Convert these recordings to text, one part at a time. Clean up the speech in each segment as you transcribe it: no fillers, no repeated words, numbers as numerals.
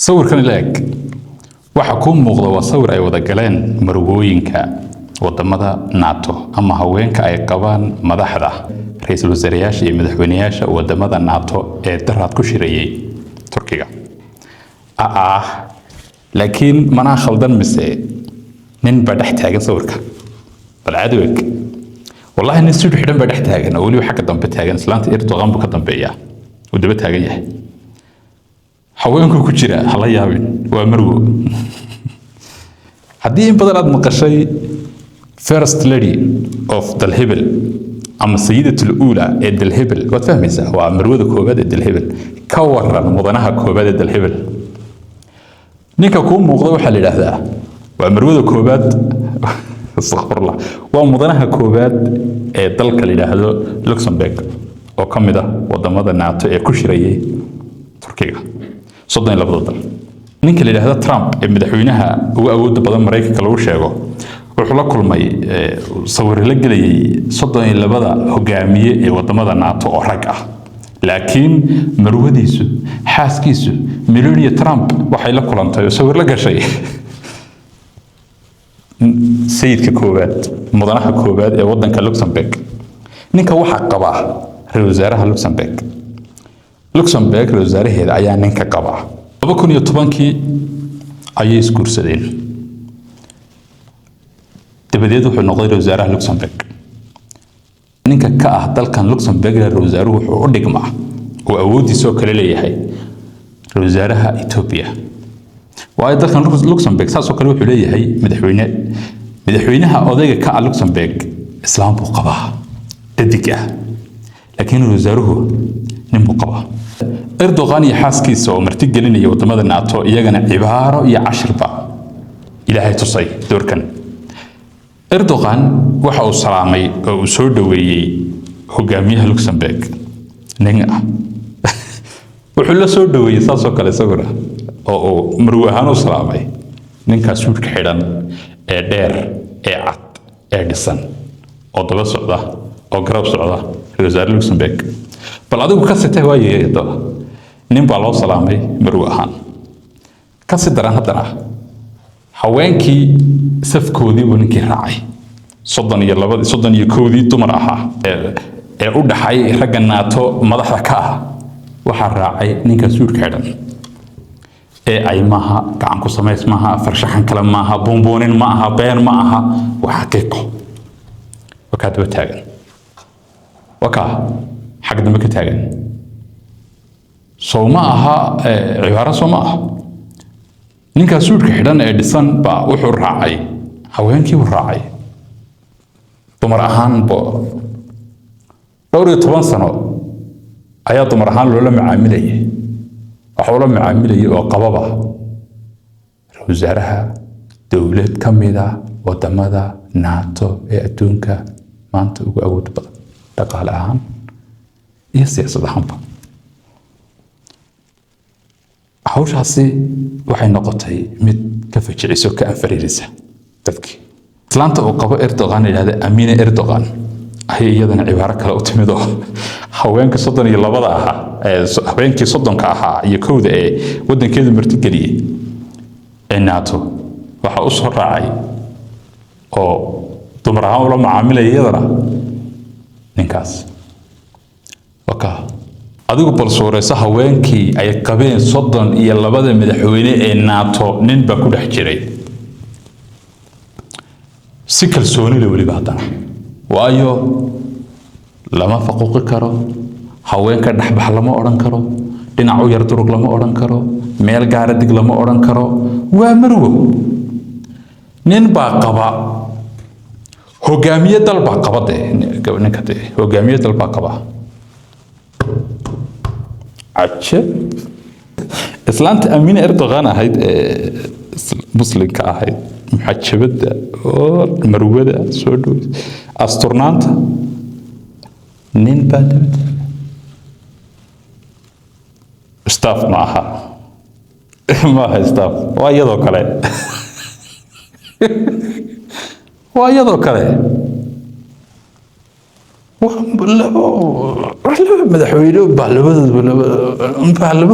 صور كان لاك وحكون مغضى وصور أي وذكلان مروينك wadamada NATO ama haweenka ay qabaan madaxda ra'iisul wasaarayaasha iyo madaxweynayaasha wadamada NATO ee daraad ku shirayay Turkiga laakiin mana khaldan mise nin ba dhex taagan sawirka bal cadawg wallahi nin sidoo xidhan ba dhex taagan oo wali waxa ka dambe taagan islaanta Erdogan bu ka dambeeya oo daba taagan yahay haweenku ku jira hala yaabin waa marwo haddii in badan aad maqashay First Lady of Del Hebel أما السيدة الأولى Del Hebel وتفهميسها ومروة كوباد Del Hebel كورا مضناها كوباد Del Hebel نيكا كون موضوع حل هذا ومروة كوباد استغفر الله ومضناها كوباد دلك اللي هذا لوكسمبورغ وكمده وضمضة ناتو كشرية تركيا صدق إلا بضل نيكا اللي هذا ترامب مدحوينها هو أود بدل مريكا كلو شيء wuxuu la kulmay sawir la galay 32 hogaamiye ee wadamada NATO oo rag ah laakiin marwadiisu xaaskiisu Melania Trump waxay la kulantay sawir la gashay sayidka koowaad mudanaha koowaad ee wadanka Luxembourg ninka waxa qaba ra'iisul wasaaraha Luxembourg ra'iisul wasaaraheeda ayaa ninka qaba 2010kii ayay isguursadeen dabadeed wuxuu noqday ra'iisul wasaaraha Luxembourg ninka ka ah dalkan Luxembourg ra'iisul wasaaruhu wuxuu u dhigmaa oo awoodiisa kale leeyahay ra'iisul wasaaraha Ethiopia waa dalkan Luxembourg saasoo kale wuxuu leeyahay madaxweynaha odayga ka ah Luxembourg islaam buu qabaa dadig ah laakiin ra'iisul wasaaruhu nin buu qabaa Erdogan iyo xaaskiisa oo marti gelinaya wadamada NATO iyagana cibaaro iyo cashirba ilaahay tusay doorkan Erdogan waxa uu salaamay oo uu soo dhaweeyay hogaamiyaha Luxembourg ninga wuxuu la soo dhaweeyay saasoo kale sawira oo marwo ahaan u salaamay ninka suudka xidhan ee dheer ee cad ee dhisan oo daba socda oo garab socda ra'iisul wasaaraha Luxembourg bal adigu ka sitay waayeedo nin baa loo salaamay marwo ahaan ka si daran haddana haweenkii safkoodii buu ninkii raacay 32 dumar ahaa ee u dhaxay ragga NATO madaxda ka ah waxa raacay ninka suudka xidhan ee ay maaha gacan ku samays maaha farshaxan kale maaha boonboonin maaha been maaha waxa xaqiiqo waka daba taagan waka xaq dambe ka taagan soo ma aha cibaaro soo ma aha ninka suudka xidhan ee dhisan baa wuxuu raacay haweenkii uu raacay dumar ahaan bo 12 sano ayaa dumar ahaan loola macaamilayay waxa uu la macaamilayay oo qababa ra'iisul wasaaraha dawlad kamida wadamada NATO ee adduunka maanta ugu awood badan dhaqaale ahaan iyo siyaasad ahaanba hawshaasi waxay noqotay mid ka fajiciso ka anfariirisa dadkii islaanta uu qabo Erdogan ilaahay Amina Erdogan ay iyadana cibaaro kale u timid oo haweenka 32 aha haweenkii 30 aha iyo kooda ee wadankeedu martigeliyay ee NATO waxa uu soo raacay oo dumar ahaan ula macaamilay iyadana ninkaas waka adigu bal suuraysa haweenkii ay qabeen 32 madaxweyne ee NATO nin ba ku dhex jiray si kalsooni leh waliba hadana waayo lama faquuqi karo haweenka dhaxbax lama oran karo dhinac u yar durug lama oran karo meel gaar dig lama oran karo waa marwo nin baa qaba hogaamiye dal baa qaba ninka hogaamiye dal baa qaba عجب إسلامت أمينة إردوغان هيد مسلم كهيد محجبة مروّدة سودو أستورنانت نين بعد ستاف معها ما هي ستاف وايضا كله وايضا كله madaxweyne baalabada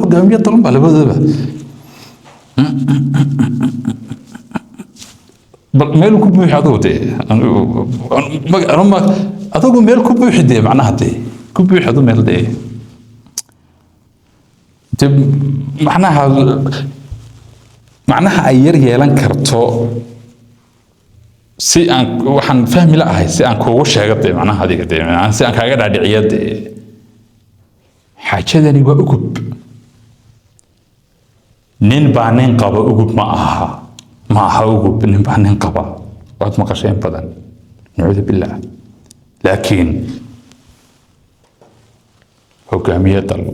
hogaamiye dalban baalabada بل ميل كوبي حدو دي أنا ما أتوقع ميل كوبي حدي معناها دي كوبي حدو ميل دي تب معناها أير يلان كرتو سي أن وحن فهم لا هاي سي أن كوش هذا دي معناها هذيك دي معناها سي أن كأجر عاد عياد حاجة ذني وأكب نين بانين قبا أكب معها أكب نين بانين قبا وقت ما قشين بدن نعوذ بالله لكن حكامية دل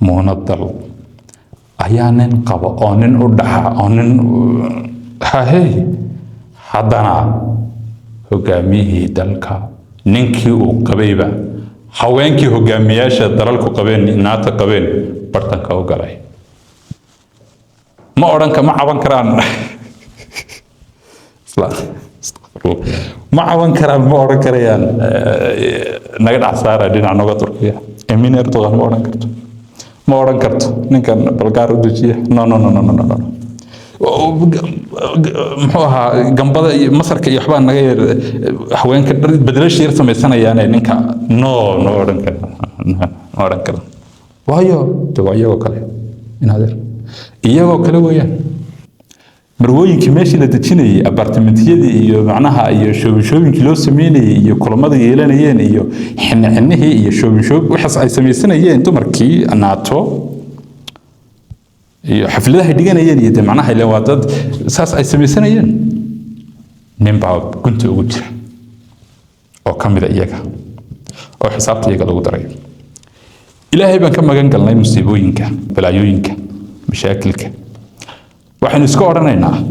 منظل أحيانا قبا أونن أدها أونن هاي haddana hogaamiyihii dalka ninkii uu qabayba haweenkii hogaamiyaasha dalalku qabeen naata qabeen bartanka u galay ma caban karaan ma oran karayaan naga dhacsaara dhinaca noga Turkiya Emin Erdogan ma oran karto ninkan balgaar u dejiya no محوها جنبضة مصر كي يحبان نغير حوين كدر بدلش يرسم السنة يعني نكا نو رنكر وهايو توايو كله إن هذا إياه كله وياه مروي كماشي لتشيني أبارتمنتية دي معناها شو كيلو سميني كل ما ذي يلان يعني حنا هي شو وحص أي سمي السنة هي أنتم مركي الناتو حفلها ديجانيين يدي معناها لو عدد ساس أي سميسانيين نبع كنت أقول أو كم إذا إياك أو حسابتي إياك لو دري إلهي بان كم مجان قلنا مصيبوينك بلايوينك مشاكلك وحين سكورنا هنا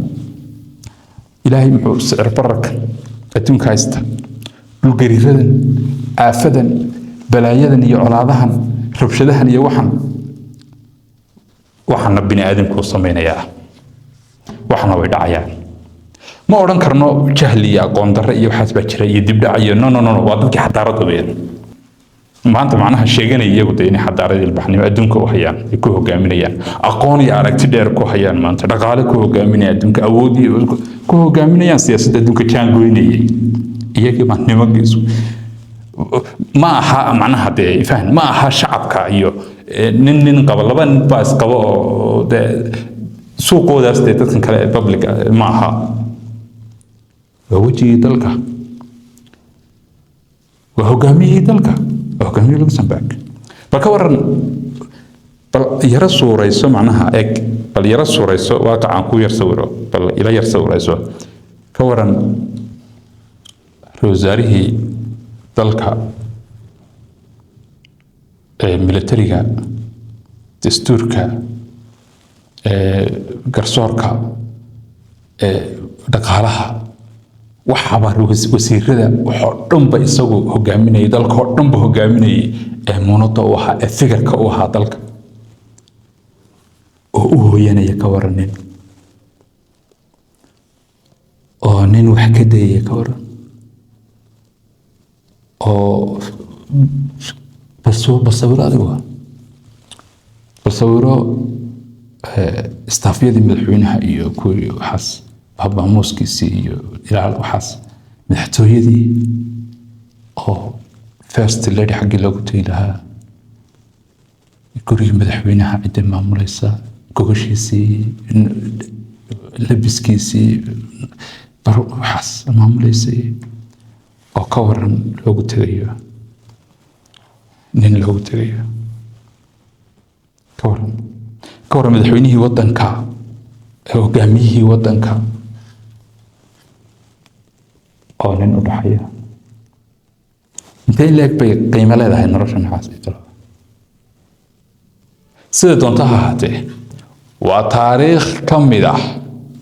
إلهي محو سعر برك أتم كايستا لقريفا آفدا بلايدا يعلاضها ربشدها يوحن waxana bini aadamku sameeynaya waxana way dhacayaan ma oran karno jahli iyo aqoon darro iyo waxaas ba jira iyo dib dhacayo no waa dadkii xadaarada weeyaan maanta macnaha sheeganaya iyagu inay xadaarada ilbaxnimo adduunka u hayaan ay ku hogaaminayaan aqoon iyo aragti dheer ku hayaan maanta dhaqaale ku hogaaminaya adduunka awood iyo ku hogaaminayaan siyaasadda adduunka jaangoynayay iyagii baa nimankiisu ma aha macnaha faham ma aha shacabka iyo nin qaba laba nin baas qaba oo suuqoodaas dadkan kale public ma aha wajigii dalka waa hogaamiyihii dalka hogaamiyihii Luxembourg bal ka waran bal yara suurayso macnaha eg bal yara suurayso waaqacan ku yar sawiro bal ila yar suurayso ka waran rosaarihii dalka militariga dastuurka garsoorka dhaqaalaha waxaba wasiirada waxoo dhanba isagu hogaaminayay dalka oo dhanba hogaaminayay muunada u ahaa fikirka u ahaa dalka oo u hooyanaya ka waranin oo nin wax ka dayay ka waran oo بصوره أدوها بصوره استافيدي مدحوينها إيو كوي وحاس بابا موسكيسي إيو إلى وحاس مدحتويدي أو فيرست الليدي حقي لو قلت لها كوري مدحوينها عدة معموليسا كوكوشيسي لبسكيسي برو وحاس معموليسي أو كورن لو قلت لها nin loogu tagayo ka waran madaxweynihii waddanka hogaamiyihii waddanka oo nin u dhaxaya intee leeg bay qiimo leedahay nolosha maxaas sida doonta ha ahaatee waa taariikh ka mid ah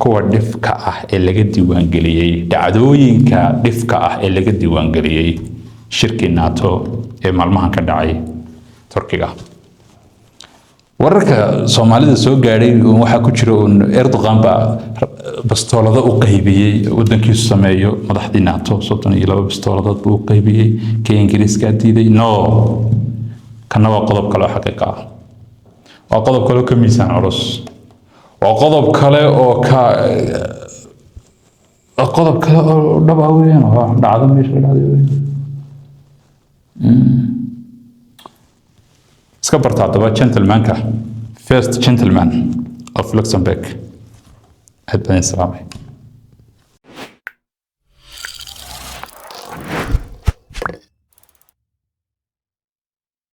kuwa dhifka ah ee laga diiwaangeliyey dhacdooyinka dhifka ah ee laga diiwaangeliyey shirkii NATO ee maalmahan ka dhacay Turkiga wararka Soomaalida soo gaaray waxa ku jira Erdogan ba bastoolada u qaybiyay wadankiisu sameeyo madaxdii NATO 32 bastooladood buu qaybiyay ka Ingiriiska diiday kana waa qodob kale xaqiiqa ah waa qodob kale ka miisaan culus وقضب كله أو قضب كله دبا وين دعم مش ولا وين سكبرت عطبا جنتلمان كا فيرست جنتلمان of Luxembourg. السلام عليكم.